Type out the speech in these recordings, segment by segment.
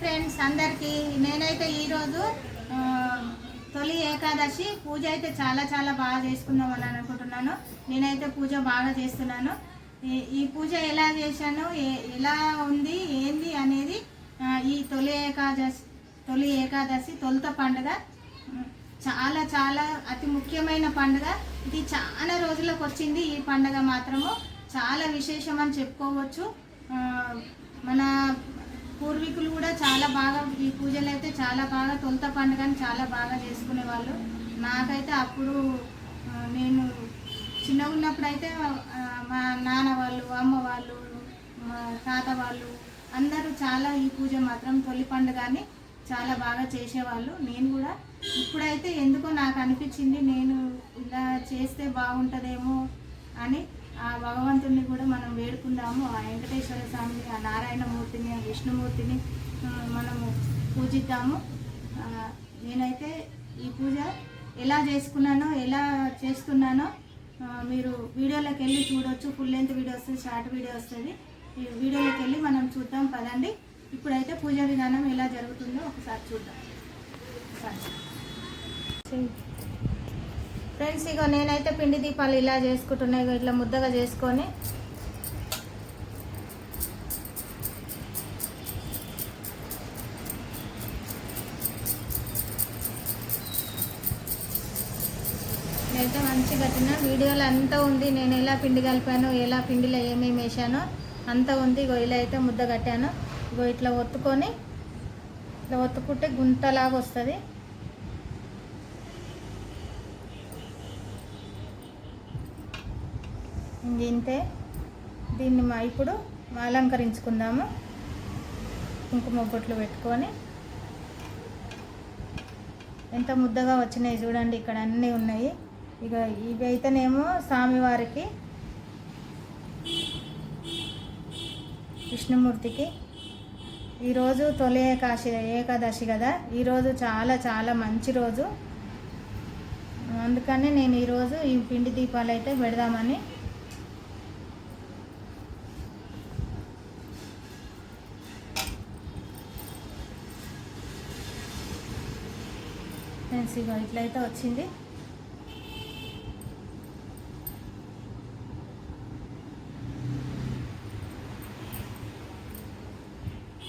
Friends అందరికీ నేనైతే ఈరోజు తొలి ఏకాదశి పూజ అయితే చాలా బాగా చేసుకుందామని అనుకుంటున్నాను. నేనైతే పూజ బాగా చేస్తున్నాను. ఈ పూజ ఎలా చేశాను, ఎలా ఉంది, ఏంది అనేది ఈ తొలి ఏకాదశి తొలుత పండుగ చాలా అతి ముఖ్యమైన పండుగ. ఇది చాలా రోజులకు వచ్చింది. ఈ పండుగ మాత్రము చాలా విశేషం అని చెప్పుకోవచ్చు. మన పూర్వీకులు కూడా చాలా బాగా ఈ పూజలు అయితే చాలా బాగా తొలుత పండుగని చాలా బాగా చేసుకునేవాళ్ళు. నాకైతే అప్పుడు నేను చిన్నగా ఉన్నప్పుడు అయితే మా నాన్న వాళ్ళు, అమ్మ వాళ్ళు, మా తాత వాళ్ళు అందరూ చాలా ఈ పూజ మాత్రం తొలి పండుగని చాలా బాగా చేసేవాళ్ళు. నేను కూడా ఇప్పుడైతే ఎందుకో నాకు అనిపించింది నేను ఇలా చేస్తే బాగుంటుందేమో అని ఆ భగవంతుడిని కూడా మనం వేడుకుందాము. ఆ వెంకటేశ్వర స్వామిని, ఆ నారాయణమూర్తిని, ఆ విష్ణుమూర్తిని మనము పూజిద్దాము. నేనైతే ఈ పూజ ఎలా చేసుకున్నానో, ఎలా చేస్తున్నానో మీరు వీడియోలోకి వెళ్ళి చూడవచ్చు. ఫుల్ లెంత్ వీడియో వస్తుంది, షార్ట్ వీడియో వస్తుంది. ఈ వీడియోలోకి వెళ్ళి మనం చూద్దాం పదండి. ఇప్పుడైతే పూజా విధానం ఎలా జరుగుతుందో ఒకసారి చూద్దాం. ఫ్రెండ్స్, ఇగో నేనైతే పిండి దీపాలు ఇలా చేసుకుంటున్నాయి. ఇట్లా ముద్దగా చేసుకొని నేనైతే మంచిగా తిన్నా. వీడియోలో అంతా ఉంది, నేను ఎలా పిండి కలిపాను, ఎలా పిండిలో ఏమేమి వేసానో అంతా ఉంది. ఇగో ఇలా అయితే ముద్ద కట్టాను. ఇగో ఇట్లా ఒత్తుకొని ఇట్లా ఒత్తుకుంటే గుంతలాగా వస్తుంది. ఇంతే. దీన్ని ఇప్పుడు అలంకరించుకుందాము. కుంకుమ బొట్లు పెట్టుకొని ఎంత ముద్దగా వచ్చినాయి చూడండి. ఇక్కడ అన్నీ ఉన్నాయి. ఇక ఇవి అయితేనేమో స్వామివారికి, విష్ణుమూర్తికి. ఈరోజు తొలి ఏకాదశి కదా, ఈరోజు చాలా మంచి రోజు. అందుకని నేను ఈరోజు ఈ పిండి దీపాలు అయితే పెడదామని. ఇక ఇట్లయితే వచ్చింది.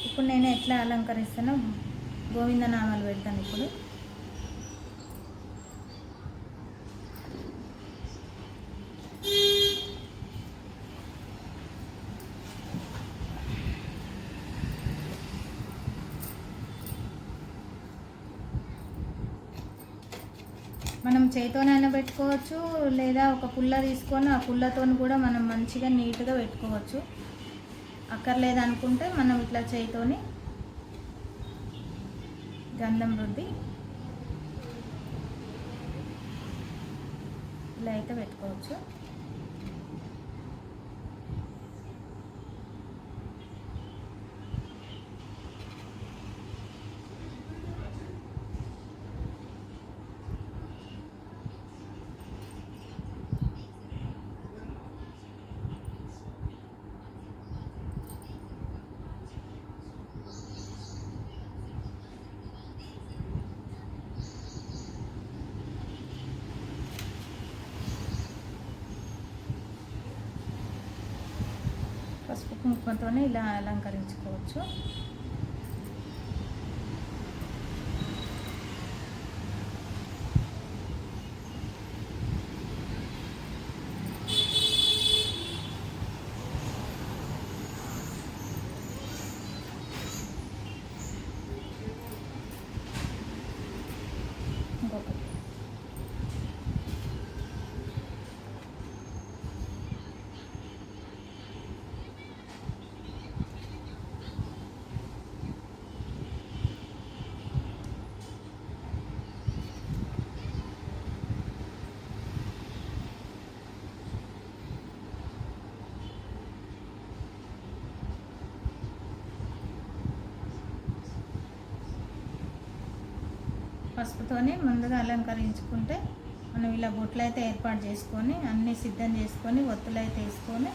ఇప్పుడు నేను ఎట్లా అలంకరిస్తానో గోవిందనామాలు పెడతాను. ఇప్పుడు మనం చేతితోనైనా పెట్టుకోవచ్చు, లేదా ఒక పుల్ల తీసుకొని ఆ పుల్లతో కూడా మనం మంచిగా నీట్గా పెట్టుకోవచ్చు. అక్కర్లేదనుకుంటే మనం ఇట్లా చేతితోని గంధం రుద్ది ఇలా అయితే పెట్టుకోవచ్చు. పసుపు కుంకుమతోనే ఇలా అలంకరించుకోవచ్చు. పసుపుతోనే ముందుగా అలంకరించుకుంటే మనం ఇలా బొట్లు అయితే ఏర్పాటు చేసుకొని అన్నీ సిద్ధం చేసుకొని ఒత్తులు అయితే వేసుకొని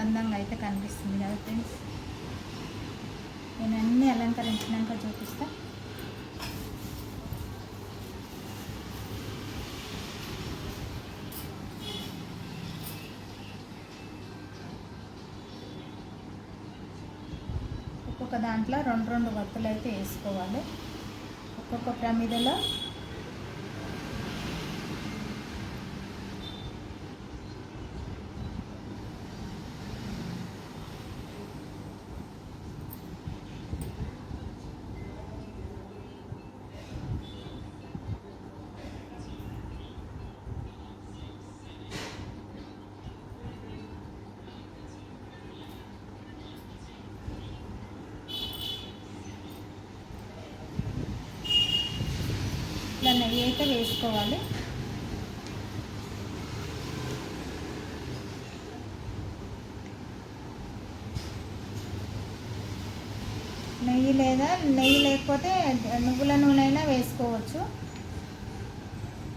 అందంగా అయితే కనిపిస్తుంది కదా ఫ్రెండ్స్. నేను అన్నీ అలంకరించినాక చూపిస్తా. ఒక్కొక్క దాంట్లో 2 వత్తులు అయితే వేసుకోవాలి. ఒక్కొక్క ప్రమిదలో ఇట్లా నెయ్యి అయితే వేసుకోవాలి. నెయ్యి లేకపోతే నువ్వుల నూనె అయినా వేసుకోవచ్చు.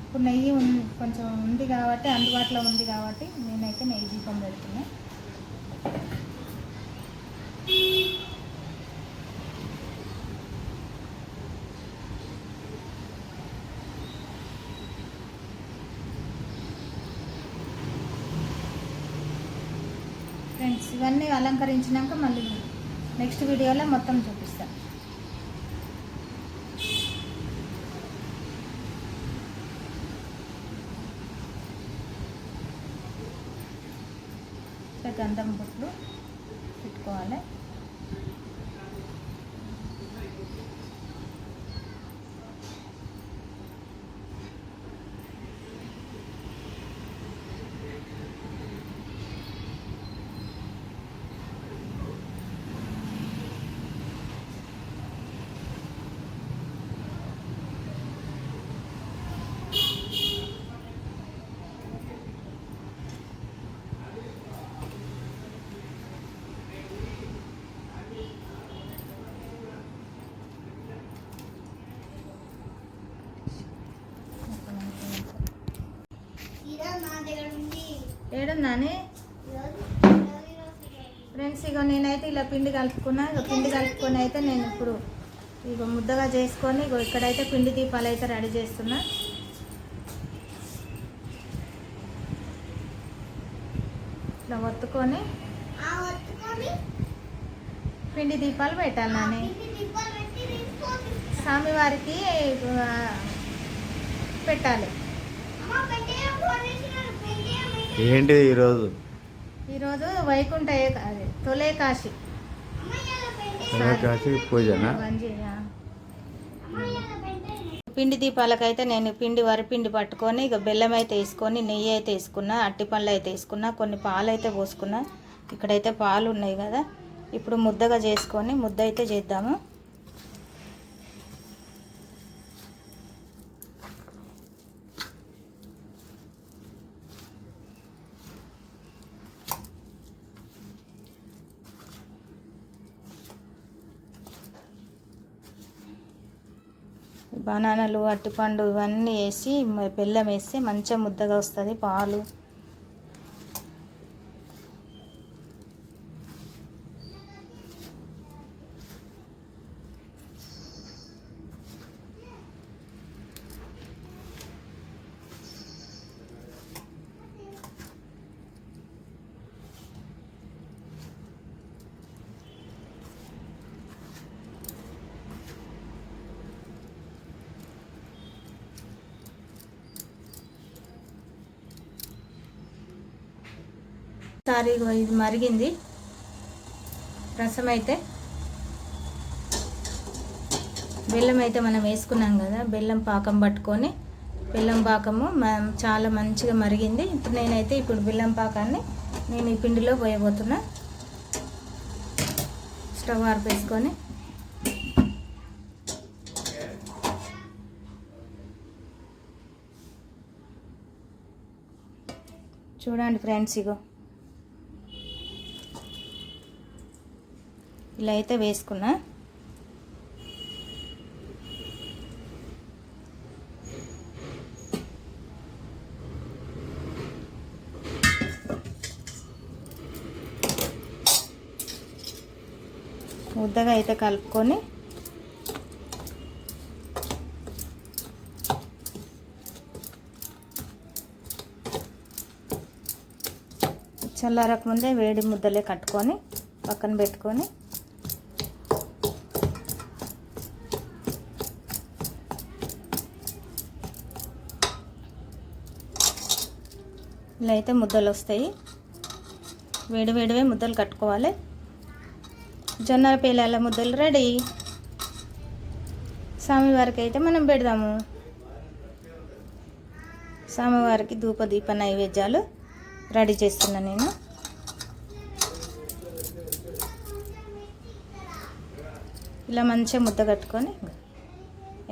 ఇప్పుడు నెయ్యి కొంచెం ఉంది కాబట్టి, అందుబాటులో ఉంది కాబట్టి నేనైతే నెయ్యి దీపం పెడుతున్నా. ఫ్రెండ్స్, ఇవన్నీ అలంకరించినాక మళ్ళీ నెక్స్ట్ వీడియోలో మొత్తం చూపిస్తాను. గంధం బొట్లు పెట్టుకోవాలి. ఏడున్నానే ఫ్రెండ్స్, ఇక నేనైతే ఇలా పిండి కలుపుకున్నా. ఇక పిండి కలుపుకొని అయితే నేను ఇప్పుడు ఇక ముద్దగా చేసుకొని ఇక ఇక్కడైతే పిండి దీపాలు అయితే రెడీ చేస్తున్నా. ఇట్లా ఒత్తుకొని పిండి దీపాలు పెట్టాలి. నాని స్వామివారికి పెట్టాలి. ఏంటిది ఈరోజు వైకుంఠ తొలేకాశి పూజనా? పిండి దీపాలకైతే నేను వరిపిండి పట్టుకొని ఇక బెల్లం అయితే వేసుకొని నెయ్యి అయితే వేసుకున్నా, అట్టి పండ్లు అయితే వేసుకున్నా, కొన్ని పాలు అయితే పోసుకున్నా. ఇక్కడైతే పాలు ఉన్నాయి కదా, ఇప్పుడు ముద్దగా చేసుకొని ముద్ద అయితే చేద్దాము. బనానాలు, అట్టిపండు ఇవన్నీ వేసి బెల్లం వేస్తే మంచిగా ముద్దగా వస్తుంది. పాలు సారీ, ఇది మరిగింది రసం అయితే. బెల్లం అయితే మనం వేసుకున్నాం కదా, బెల్లం పాకం పట్టుకొని బెల్లం పాకము చాలా మంచిగా మరిగింది. ఇప్పుడు నేనైతే బెల్లం పాకాన్ని నేను ఈ పిండిలో పోయబోతున్నా. స్టవ్ ఆర్పేసుకొని చూడండి ఫ్రెండ్స్, ఇగో ఇలా అయితే వేసుకున్నా. ముద్దగా అయితే కలుపుకొని చల్లారక ముందే వేడి ముద్దలే కట్టుకొని పక్కన పెట్టుకొని ఇలా అయితే ముద్దలు వస్తాయి. వేడివే ముద్దలు కట్టుకోవాలి. జొన్న పేలాల ముద్దలు రెడీ. స్వామివారికి అయితే మనం పెడదాము. స్వామివారికి ధూపదీప నైవేద్యాలు రెడీ చేస్తున్నాను నేను. ఇలా మంచిగా ముద్ద కట్టుకొని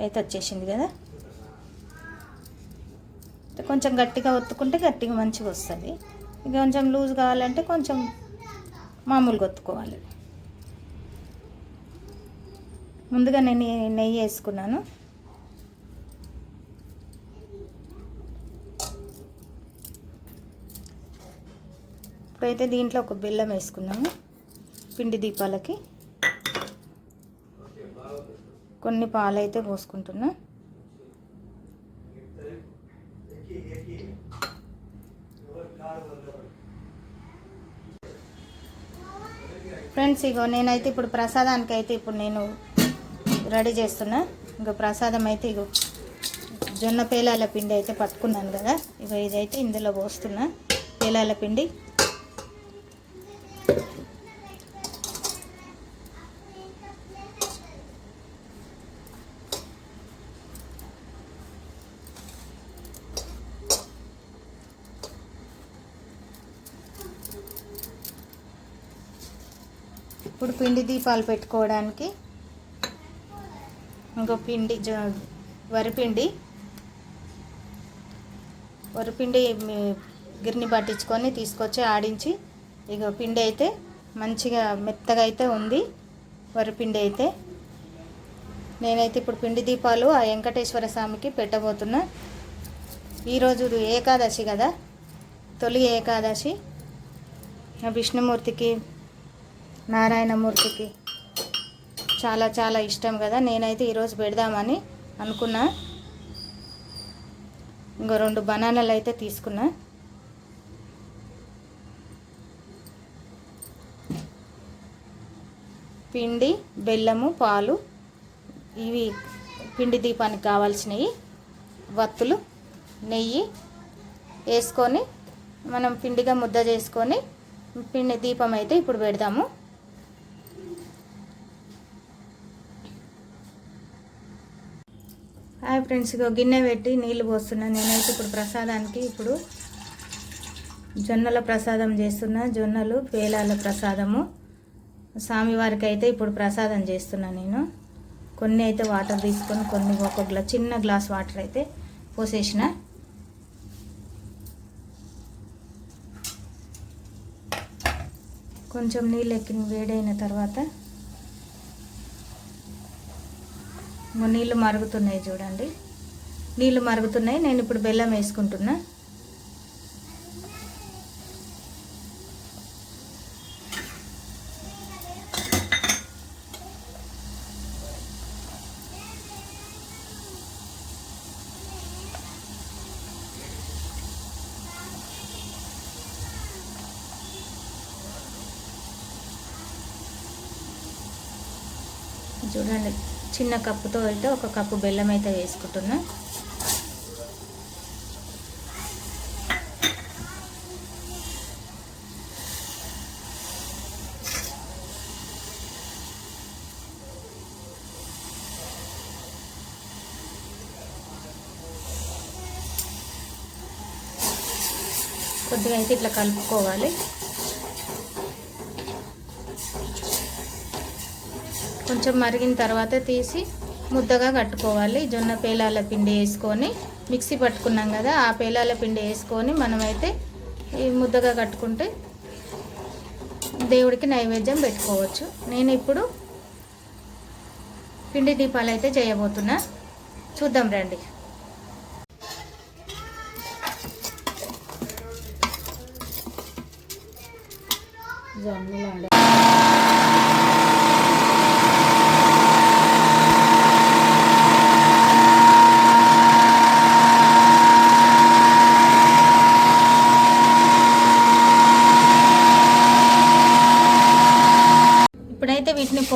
అయితే వచ్చేసింది కదా. కొంచెం గట్టిగా ఒత్తుకుంటే గట్టిగా మంచిగా వస్తుంది. ఇక కొంచెం లూజ్ కావాలంటే కొంచెం మామూలుగా ఒత్తుకోవాలి. ముందుగా నేను నెయ్యి వేసుకున్నాను. ఇప్పుడైతే దీంట్లో ఒక బెల్లం వేసుకున్నాము. పిండి దీపాలకి కొన్ని పాలు అయితే పోసుకుంటున్నా. ఫ్రెండ్స్, ఇగో నేనైతే ఇప్పుడు ప్రసాదానికి అయితే ఇప్పుడు నేను రెడీ చేస్తున్నా. ఇంకా ప్రసాదం అయితే ఇగో జొన్న పేలాల పిండి అయితే పట్టుకున్నాను కదా. ఇగో ఇదైతే ఇందులో పోస్తున్నా పేలాల పిండి. ఇప్పుడు పిండి దీపాలు పెట్టుకోవడానికి ఇంకో పిండి వరిపిండి గిర్ని పట్టించుకొని తీసుకొచ్చి ఆడించి ఇక పిండి అయితే మంచిగా మెత్తగా అయితే ఉంది. వరిపిండి అయితే నేనైతే ఇప్పుడు పిండి దీపాలు ఆ వెంకటేశ్వర స్వామికి పెట్టబోతున్నా. ఈరోజు ఏకాదశి కదా, తొలి ఏకాదశి. విష్ణుమూర్తికి నారాయణమూర్తికి చాలా చాలా ఇష్టం కదా. నేనైతే ఈరోజు పెడదామని అనుకున్నా. ఇంకో 2 బనానాలు అయితే తీసుకున్నా. పిండి, బెల్లము, పాలు ఇవి పిండి దీపానికి కావాల్సినవి. వత్తులు, నెయ్యి వేసుకొని మనం పిండిగా ముద్ద చేసుకొని పిండి దీపం అయితే ఇప్పుడు పెడదాము. హాయ్ ఫ్రెండ్స్, గిన్నె పెట్టి నీళ్ళు పోస్తున్నాను. నేనైతే ఇప్పుడు ప్రసాదానికి ఇప్పుడు జొన్నల ప్రసాదం చేస్తున్నా. జొన్నలు పేలాల ప్రసాదము స్వామివారికి అయితే ఇప్పుడు ప్రసాదం చేస్తున్నా నేను. కొన్ని అయితే వాటర్ తీసుకొని కొన్ని ఒక చిన్న గ్లాస్ వాటర్ అయితే పోసేసిన. కొంచెం నీళ్ళు ఎక్కిన వేడైన తర్వాత నీళ్ళు మరుగుతున్నాయి చూడండి. నీళ్ళు మరుగుతున్నాయి. నేను ఇప్పుడు బెల్లం వేసుకుంటున్నా. చూడండి, చిన్న కప్పుతో అయితే 1 కప్పు బెల్లం అయితే వేసుకుంటున్నా. కొద్దిగా అయితే ఇట్లా కలుపుకోవాలి. కొంచెం మరిగిన తర్వాత తీసి ముద్దగా కట్టుకోవాలి. జొన్న పేలాల పిండి వేసుకొని మిక్సీ పట్టుకున్నాం కదా, ఆ పేలాల పిండి వేసుకొని మనమైతే ఈ ముద్దగా కట్టుకుంటే దేవుడికి నైవేద్యం పెట్టుకోవచ్చు. నేను ఇప్పుడు పిండి దీపాలు అయితే చేయబోతున్నా. చూద్దాం రండి. జొన్నలు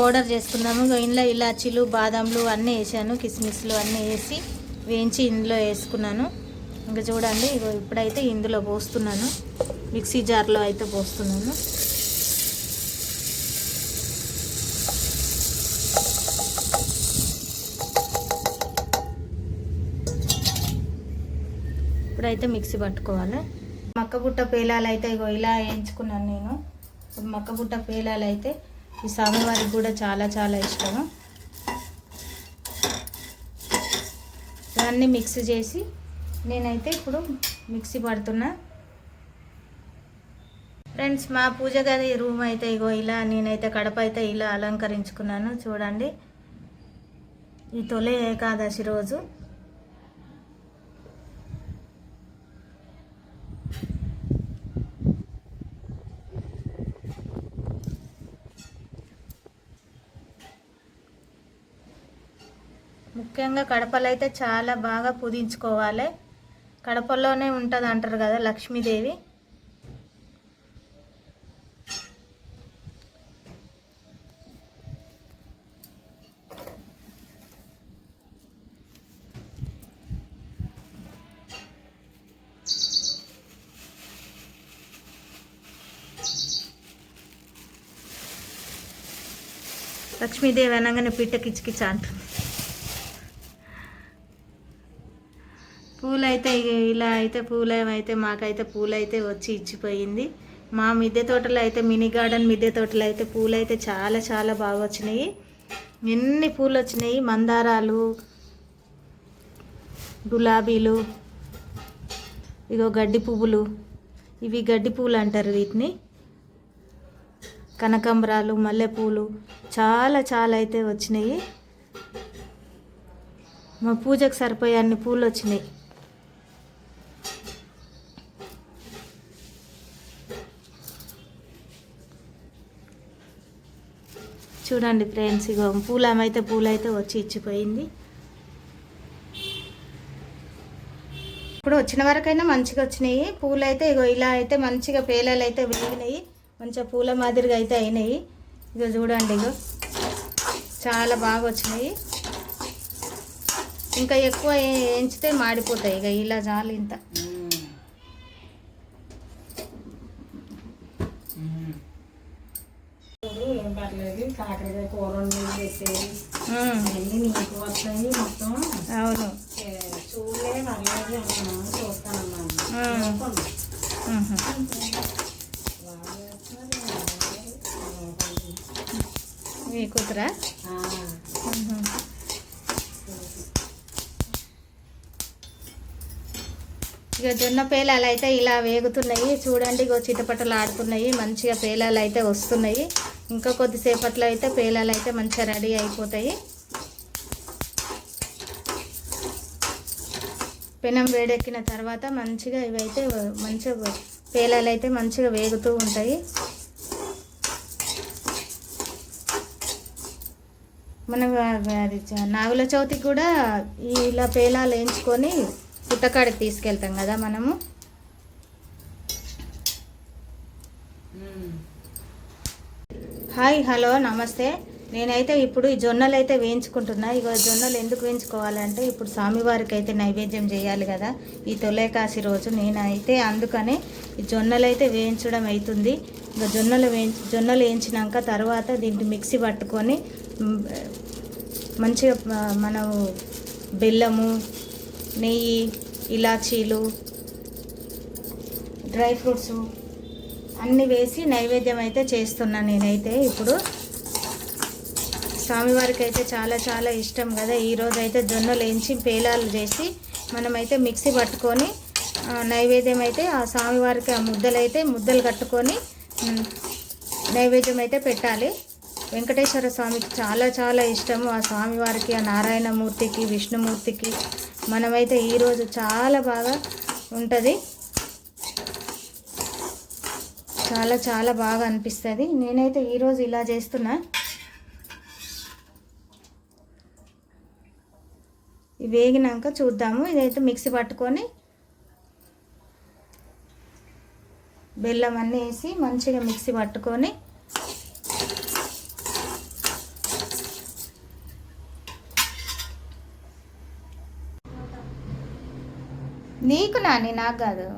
పౌడర్ చేసుకుందాము. ఇందులో ఇలాచీలు బాదాంలు అన్నీ వేసాను, కిస్మిస్లు అన్నీ వేసి వేయించి ఇందులో వేసుకున్నాను. ఇంకా చూడండి ఇప్పుడైతే ఇందులో పోస్తున్నాను, మిక్సీ జార్లో అయితే పోస్తున్నాను. ఇప్పుడైతే మిక్సీ పట్టుకోవాలి. మక్కబుట్ట పేలాలు అయితే ఇలా వేయించుకున్నాను నేను. మక్కబుట్ట పేలాలు అయితే ఈ స్వామివారికి కూడా చాలా చాలా ఇష్టము. దాన్ని మిక్స్ చేసి నేనైతే ఇప్పుడు మిక్సీ పడుతున్నా. ఫ్రెండ్స్, మా పూజ గది రూమ్ అయితే ఇలా నేనైతే కడప అయితే ఇలా అలంకరించుకున్నాను. చూడండి, ఈ తొలి ఏకాదశి రోజు ముఖ్యంగా కడపలో అయితే చాలా బాగా పూజించుకోవాలి. కడపలోనే ఉంటుంది అంటారు కదా లక్ష్మీదేవి. లక్ష్మీదేవి అనగానే పిట్ట కిచకిచ అంటుంది. పూలు అయితే ఇలా అయితే పూలైతే మాకైతే పూలు అయితే వచ్చి ఇచ్చిపోయింది. మా మిద్దె తోటలో అయితే మినీ గార్డెన్ మిద్దె తోటలో అయితే పూలు అయితే చాలా చాలా బాగా వచ్చినాయి. ఎన్ని పూలు వచ్చినాయి, మందారాలు, గులాబీలు, ఇగో గడ్డి పువ్వులు, ఇవి గడ్డి పువ్వులు అంటారు వీటిని, కనకాంబరాలు, మల్లెపూలు చాలా చాలా అయితే వచ్చినాయి. మా పూజకు సరిపోయే అన్ని పూలు వచ్చినాయి. చూడండి ఫ్రెండ్స్, ఇగో పూలైతే వచ్చి ఇచ్చిపోయింది. ఇప్పుడు వచ్చిన వరకైనా మంచిగా వచ్చినాయి పూలు అయితే. ఇగో ఇలా అయితే మంచిగా పేలాలు అయితే వేగినాయి, మంచిగా పూల మాదిరిగా అయితే అయినాయి. ఇగో చూడండి, ఇగో చాలా బాగా వచ్చినాయి. ఇంకా ఎక్కువ వేయించితే మాడిపోతాయి. ఇక ఇలా చాలు ఇంత. కాకరకాయ కూర పెట్టేది నీకు వస్తాయి మొత్తం. అవును, చూడలే పర్లేదు చూస్తానమ్మా. మీ కూతురా? ఇక జొన్న పేలాలు అయితే ఇలా వేగుతున్నాయి. చూడండి, ఇగో చిటపటలు ఆడుతున్నాయి, మంచిగా పేలాలు అయితే వస్తున్నాయి. ఇంకా కొద్దిసేపట్లో అయితే పేలాలు అయితే మంచిగా రెడీ అయిపోతాయి. పెనం వేడెక్కిన తర్వాత మంచిగా ఇవైతే మంచిగా పేలాలు అయితే మంచిగా వేగుతూ ఉంటాయి. మనం నాగుల చవితికి కూడా ఇలా పేలాలు వేయించుకొని పుట్టకాడికి తీసుకెళ్తాం కదా మనము. హాయ్, హలో, నమస్తే. నేనైతే ఇప్పుడు ఈ జొన్నలు అయితే వేయించుకుంటున్నా. ఇక జొన్నలు ఎందుకు వేయించుకోవాలంటే ఇప్పుడు స్వామివారికి అయితే నైవేద్యం చేయాలి కదా ఈ తొలేకాశి రోజు. నేనైతే అందుకనే ఈ జొన్నలు అయితే వేయించడం అవుతుంది. ఇక జొన్నలు వేయించినాక తర్వాత దీన్ని మిక్సీ పట్టుకొని మంచిగా మనం బెల్లము, నెయ్యి, ఇలాచీలు, డ్రై ఫ్రూట్స్ అన్నీ వేసి నైవేద్యం అయితే చేస్తున్నాను నేనైతే. ఇప్పుడు స్వామివారికి అయితే చాలా చాలా ఇష్టం కదా. ఈరోజు అయితే జొన్నలు వేయించి పేలాలు చేసి మనమైతే మిక్సీ పట్టుకొని నైవేద్యం అయితే ఆ స్వామివారికి ఆ ముద్దలు కట్టుకొని నైవేద్యం అయితే పెట్టాలి. వెంకటేశ్వర స్వామికి చాలా చాలా ఇష్టము ఆ స్వామివారికి, ఆ నారాయణమూర్తికి, విష్ణుమూర్తికి. మనమైతే ఈరోజు చాలా బాగా ఉంటుంది, చాలా చాలా బాగా అనిపిస్తుంది. నేనైతే ఈరోజు ఇలా చేస్తున్నా. వేగినాక చూద్దాము. ఇదైతే మిక్సీ పట్టుకొని బెల్లం అన్నీ వేసి మంచిగా మిక్సీ పట్టుకొని నీకు నాని, నాకు కాదు.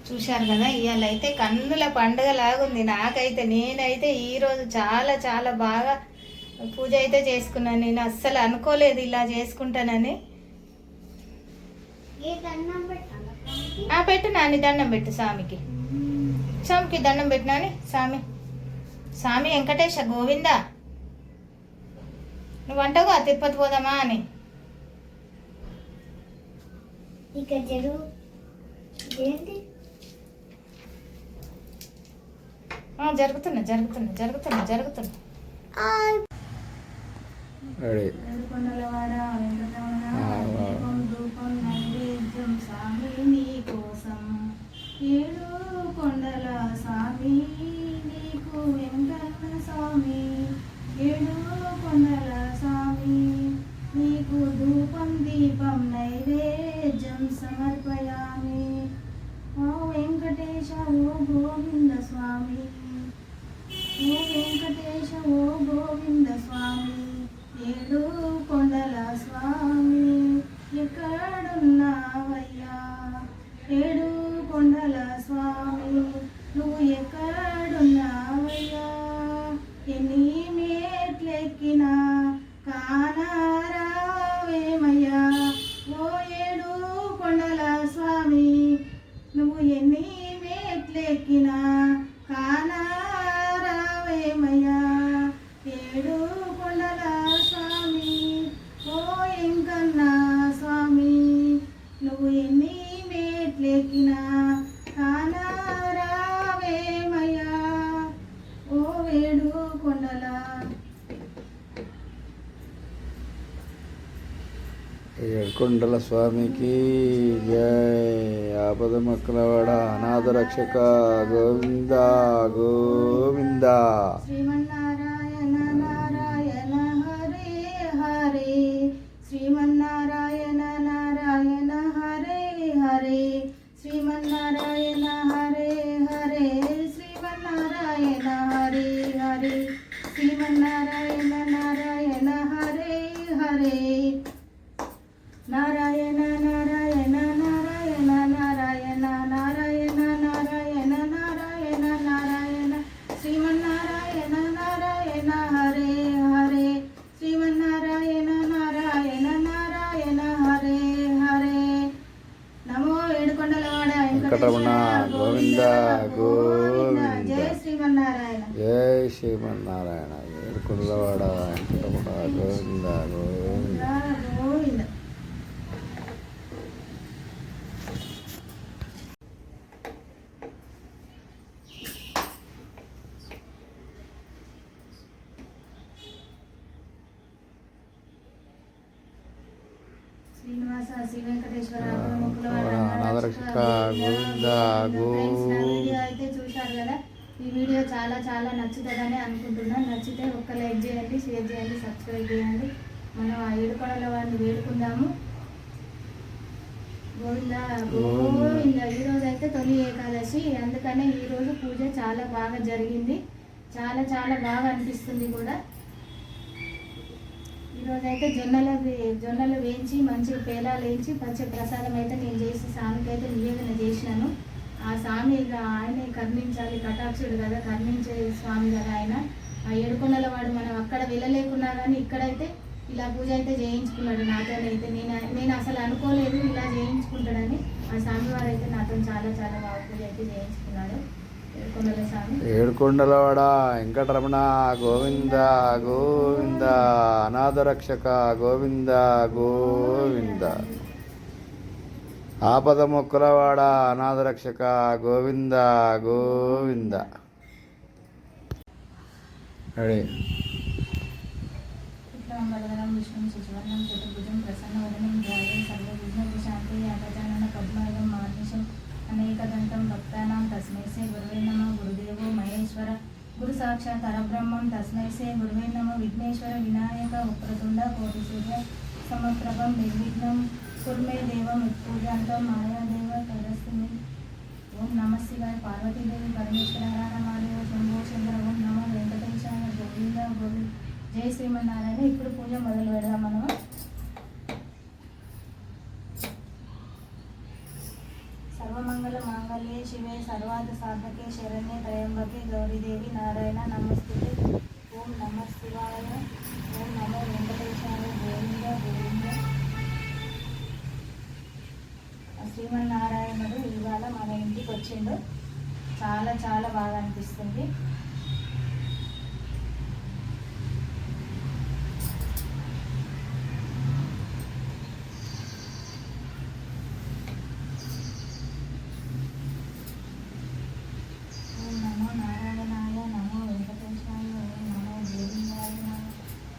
చూశారు కదా, ఇవాళ అయితే కన్నుల పండుగ లాగుంది నాకైతే. నేనైతే ఈరోజు చాలా చాలా బాగా పూజ అయితే చేసుకున్నాను. నేను అస్సలు అనుకోలేదు ఇలా చేసుకుంటానని. పెట్టు నాని, దండం పెట్టు స్వామికి. స్వామికి దండం పెట్టు నాని. స్వామి వెంకటేశ గోవిందా, నువ్వు అంటావు తిరుపతి పోదామా అని. ఇక జరుగు ఏంటి జరుగుతున్నా. ఏడుకొండలవాడ వెంకటరమణ, దీపం ధూపం నైవేద్యం స్వామి నీ కోసం. ఏడు కొండల స్వామి నీకు వెంకన్న స్వామి, ఏడు కొండల స్వామి నీకు ధూపం దీపం నైవేద్యం సమర్పయామి. ఓ వెంకటేశ ఓ గోవింద స్వామి, ఓ వెంకటేశ ఓ గోవింద స్వామి, ఏడు కొండల స్వామి ఎక్కడున్నావయ్యా, ఏడు కొండల స్వామి నువ్వు ఎక్కడున్నావయ్యా. ఎన్ని మేట్లెక్కినా కానారావేమయ్యా, ఓ ఏడు కొండల స్వామి నువ్వు ఎన్ని మేట్లెక్కినా కానారావేమయ్యా. ఏడు కొండల స్వామి ఓ ఎంకన్నా స్వామి నువ్వు ఎన్ని మేట్లెక్కినా కానారావేమయ్యా. ఓ ఏడు కొండల ఏడుకొండల స్వామికి జై. ఆపద మొక్కలవాడ అనాథ రక్షక గోవింద గోవింద. శ్రీమన్నారాయణ నారాయణ హరే హరే, శ్రీమన్నారాయణ నారాయణ హరే హరే, శ్రీమన్నారాయణ హరే హరే, శ్రీమన్నారాయణ హరే హరే, శ్రీమన్నారాయణ నారాయణ హరే హరే, నారాయణ నారాయణ నారాయణ నారాయణ నారాయణ నారాయణ నారాయణ నారాయణ, శ్రీమన్నారాయణ నారాయణ హరే హరే, శ్రీమన్నారాయణ నారాయణ నారాయణ హరే హరే. నమో ఏడుకొండలవాడ వెంకటరమణ గోవింద గోవింద. జై శ్రీమన్నారాయణ. జై శ్రీమన్నారాయణ. ఏడుకొండలవాడ వెంకటరమణ గోవింద గోవింద. గోవింద. శ్రీనివాస శ్రీ వెంకటేశ్వర అనాథరక్షక గోవింద గోవింద. వీడియో అయితే చూశారు కదా, ఈ వీడియో చాలా చాలా నచ్చుతుందని అనుకుంటున్నాను. నచ్చితే ఒక్క లైక్ చేయండి, షేర్ చేయండి, సబ్స్క్రైబ్ చేయండి. మనం ఆ ఏడుకొండల వారిని వేడుకుందాము. గోవింద గోవింద. ఈరోజు అయితే తొలి ఏకాదశి, అందుకనే ఈరోజు పూజ చాలా బాగా జరిగింది. చాలా చాలా బాగా అనిపిస్తుంది కూడా. ఈరోజు అయితే జొన్నలు వేయించి మంచిగా పేలాలు వేయించి పచ్చి ప్రసాదం అయితే నేను చేసి స్వామికి అయితే నివేదన చేసినాను. ఆ స్వామి ఇక ఆయనే కరుణించాలి, కటాక్షుడు కదా, కరుణించే స్వామి కదా ఆయన. ఆ ఏడుకొండల వాడు మనం అక్కడ వెళ్ళలేకున్నా కానీ ఇక్కడైతే ఇలా పూజ అయితే చేయించుకున్నాడు నాతోనైతే. నేను అసలు అనుకోలేదు ఇలా చేయించుకుంటాడని. ఆ స్వామివారు అయితే నాతో చాలా చాలా బాగా పూజ అయితే చేయించుకున్నాడు. ఏడుకొండల స్వామి. ఏడుకొండలవాడ వెంకటరమణ గోవింద గోవింద. అనాథ రక్షక గోవింద గోవింద. ఆపద మొక్కలవాడ అనాథ రక్షక గోవింద గోవింద. రెడీ. వరదనం విష్ణు శశివర్ణం చతుర్భుజం ప్రసన్నవదనం ధ్యాయం సర్వవిఘ్నోపశాంతి అగజానన పద్మాయుధం మానిషం అనేకదంతం భక్తానాం తస్మై శ్రీ గురువే నమః. గురుదేవో మహేశ్వర గురు సాక్షాత్ పరబ్రహ్మం తస్మై శ్రీ గురువే నమః. విఘ్నేశ్వర వినాయక వక్రతుండ కోటి సూర్య సమప్రభం నిర్విఘ్నం కుర్మే దేవం ఉత్పూజాంతం మాయాదేవ తదస్మి. ఓం నమ శివాయ. పార్వతీదేవి పరమేశ్వర హర మహాదేవ శంభో శంకర. ఓం నమో వెంకటేశాయ గోవింద గోవింద. జై శ్రీమన్నారాయణ. ఇప్పుడు పూజ మొదలు పెడదాం మనము. సర్వమంగళ మాంగళ్యే శివే సర్వార్థ సాధకే శరణ్యే త్రయంబకే గౌరీదేవి నారాయణ నమస్తుతే. ఓం నమ శివాయ. ఓం నమో వెంకటేశాయ గోవింద గోవింద. శ్రీమన్నారాయణుడు ఇవాళ మన ఇంటికి వచ్చిండు. చాలా చాలా బాగా అనిపిస్తుంది. ఓం నమో నారాయణాయ నమో వెంకటేశాయ. ఓం నమో గోవిందాయ నమః.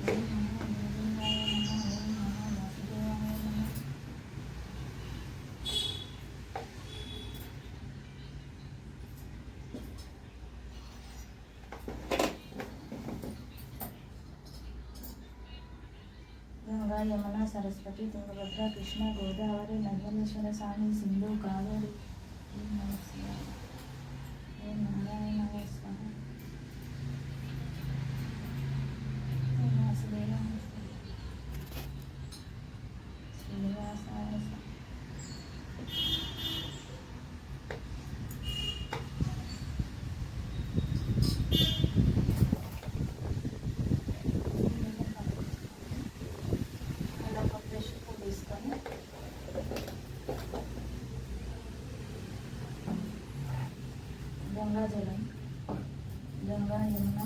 ఓం నమో గోవిందాయ నమః. ఓం నమో వాసుదేవాయ నమః. గంగా యమున సరస్వతి తుంగభద్ర కృష్ణ గోదావరి నర్మదేశ్వర స్వామి సింధు కావేరి. ఓం నమః శివాయ. ఓం నారాయణాయ స్వాహ. ఓం వాసుదేవాయ స్వాహ. శ్రీనివాసాయ స్వాహ. అలా ఒక ఫ్రెష్ ఫుడ్ తీసుకొని గంగాజలం గంగా యమున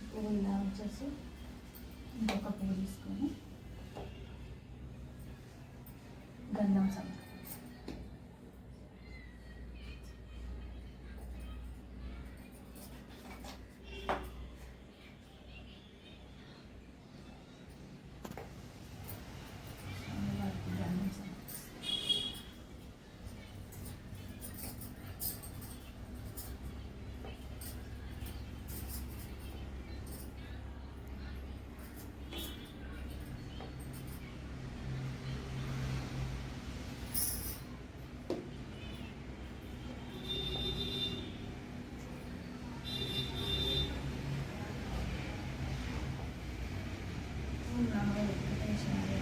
ఇప్పుడు ఇలా వచ్చేసి ఇంకొక పువ్వు తీసుకొని గంధం సమ గంధం సమ ఓం నమో వెంకటేశాయ.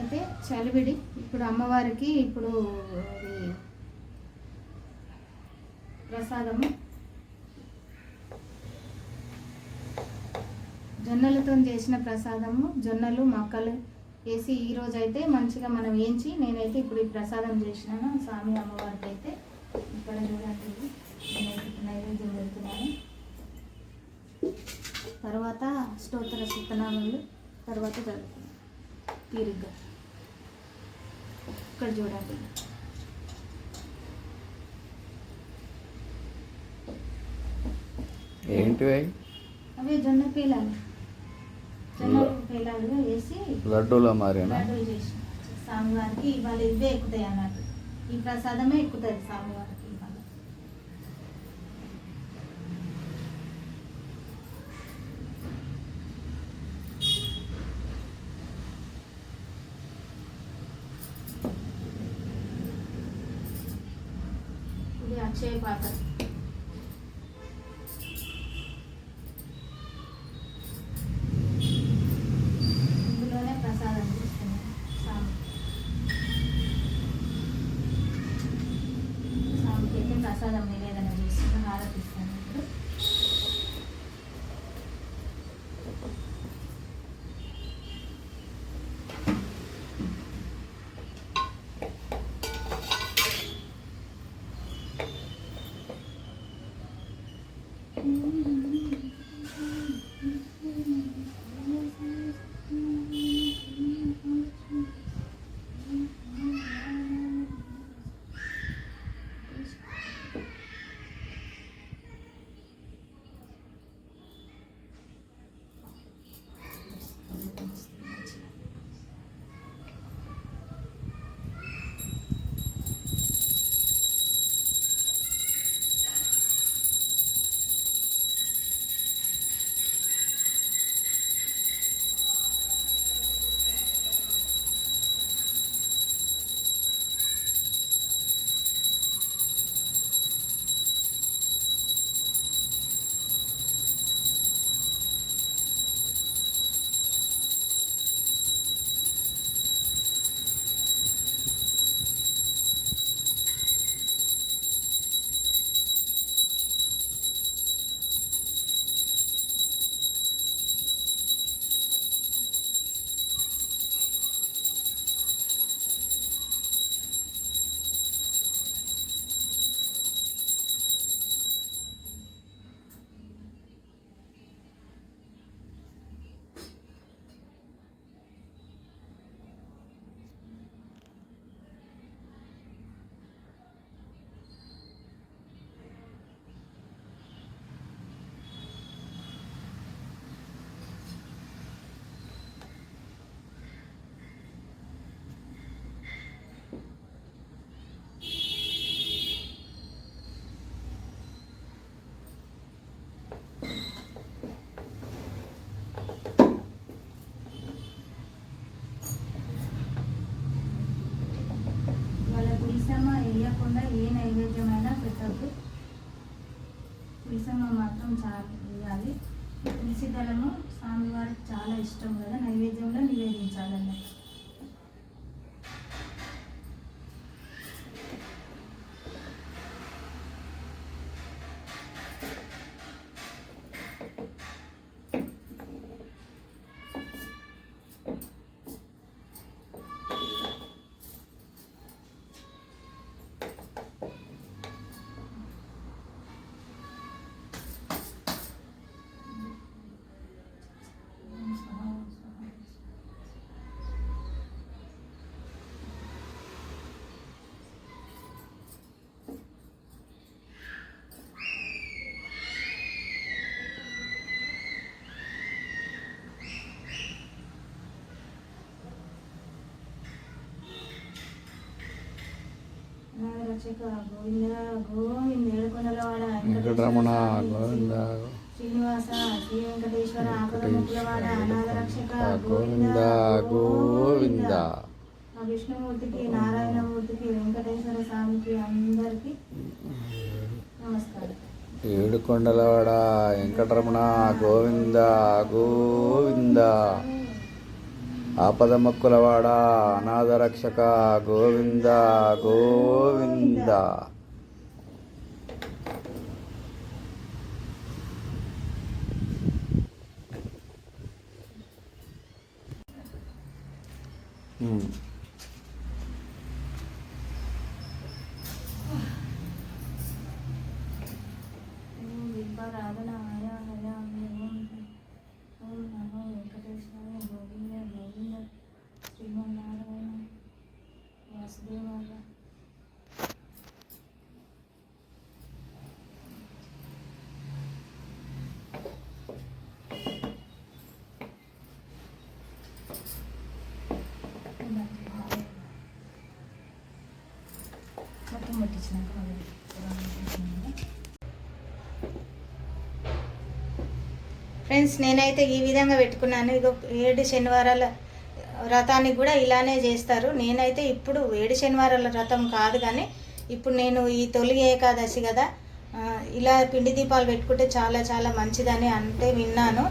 ఇదైతే చలివిడి. ఇప్పుడు అమ్మవారికి ఇప్పుడు ఇది ప్రసాదము జొన్నలతో చేసిన ప్రసాదము. జొన్నలు మొక్కలు వేసి ఈరోజు అయితే మంచిగా మనం వేయించి నేనైతే ఇప్పుడు ఈ ప్రసాదం చేసినాను స్వామి అమ్మవారికి. అయితే ఇక్కడ చూడండి నేనైతే నైవేద్యం పెడుతున్నాను. తర్వాత స్తోత్ర సత్యనామాలు తర్వాత జరుగుతుంది తీరిగ్గా. ఇక్కడ చూడండి ఏంటివి? అవి జొన్న పేలాలు, జొన్న పేలాలుగా వేసి లడ్డూల మారేనా? లడ్డూలు చేసిన స్వామివారికి ఇవాళ ఇవే ఎక్కుతాయి అన్నట్టు. ఈ ప్రసాదమే ఎక్కుతుంది స్వామివారికి ఇవాళ. ఇది అక్షయ పాత్ర. ఇందులోనే ప్రసాదం చేస్తున్నాను స్వామికి అయితే ప్రసాదం నివేదన చేస్తున్నా. హారతి ఇస్తాను ఇప్పుడు. వేయకుండా ఏ నైవేద్యమైనా పెట్టద్దు. పులిసమ్మ మాత్రం చాలా వేయాలి. తులసి దళము స్వామివారికి చాలా ఇష్టం కదా, నైవేద్యంలో నివేదించాలన్నట్టు. రక్షక గోవింద గోవింద ఏడుకొండలవాడ వెంకటరమణ గోవింద శ్రీనివాస శ్రీ వెంకటేశ్వర ఆపదముక్కులవాడ అనాథ రక్షక గోవింద గోవింద. మా విష్ణుమూర్తికి నారాయణమూర్తికి వెంకటేశ్వర స్వామికి అందరికీ నమస్కారం. ఏడుకొండలవాడ వెంకటరమణ గోవింద గోవింద. ఆపద మొక్కులవాడ అనాథ రక్షక గోవింద గోవింద. ఓం నమో వెంకటేశ్వరాయ గోవింద గోవింద శ్రీమన్నారాయణ వాసుదేవాయ. మొత్తం పట్టించినాక ఫ్రెండ్స్, నేనైతే ఈ విధంగా పెట్టుకున్నాను. ఇగో 7 శనివారాల వ్రతానికి కూడా ఇలానే చేస్తారు. నేనైతే ఇప్పుడు 7 శనివారాల వ్రతం కాదు, కానీ ఇప్పుడు నేను ఈ తొలి ఏకాదశి కదా, ఇలా పిండి దీపాలు పెట్టుకుంటే చాలా చాలా మంచిదని అంటే విన్నాను.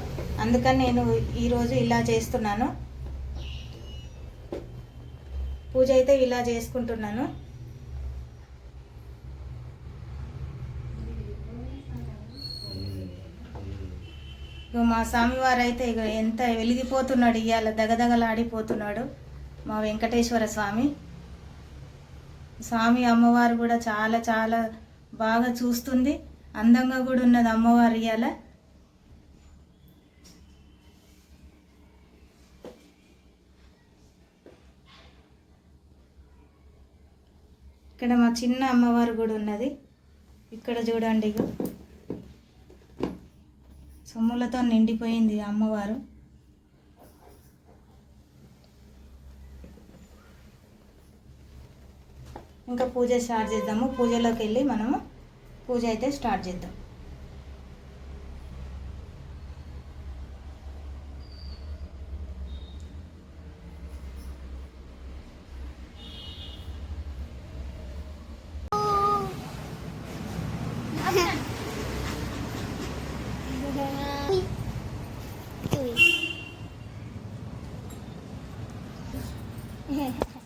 అందుకని నేను ఈరోజు ఇలా చేస్తున్నాను. పూజ అయితే ఇలా చేసుకుంటున్నాను. ఇక మా స్వామివారు అయితే ఇక ఎంత వెలిగిపోతున్నాడు, ఇవాళ దగదగలాడిపోతున్నాడు మా వెంకటేశ్వర స్వామి. స్వామి అమ్మవారు కూడా చాలా చాలా బాగా చూస్తుంది, అందంగా కూడా ఉన్నది అమ్మవారు ఇవాళ. ఇక్కడ మా చిన్న అమ్మవారు కూడా ఉన్నది. ఇక్కడ చూడండి, ఇక సొమ్ములతో నిండిపోయింది అమ్మవారు. ఇంకా పూజ స్టార్ట్ చేద్దాము. పూజలోకి వెళ్ళి మనము పూజ అయితే స్టార్ట్ చేద్దాం. Uy.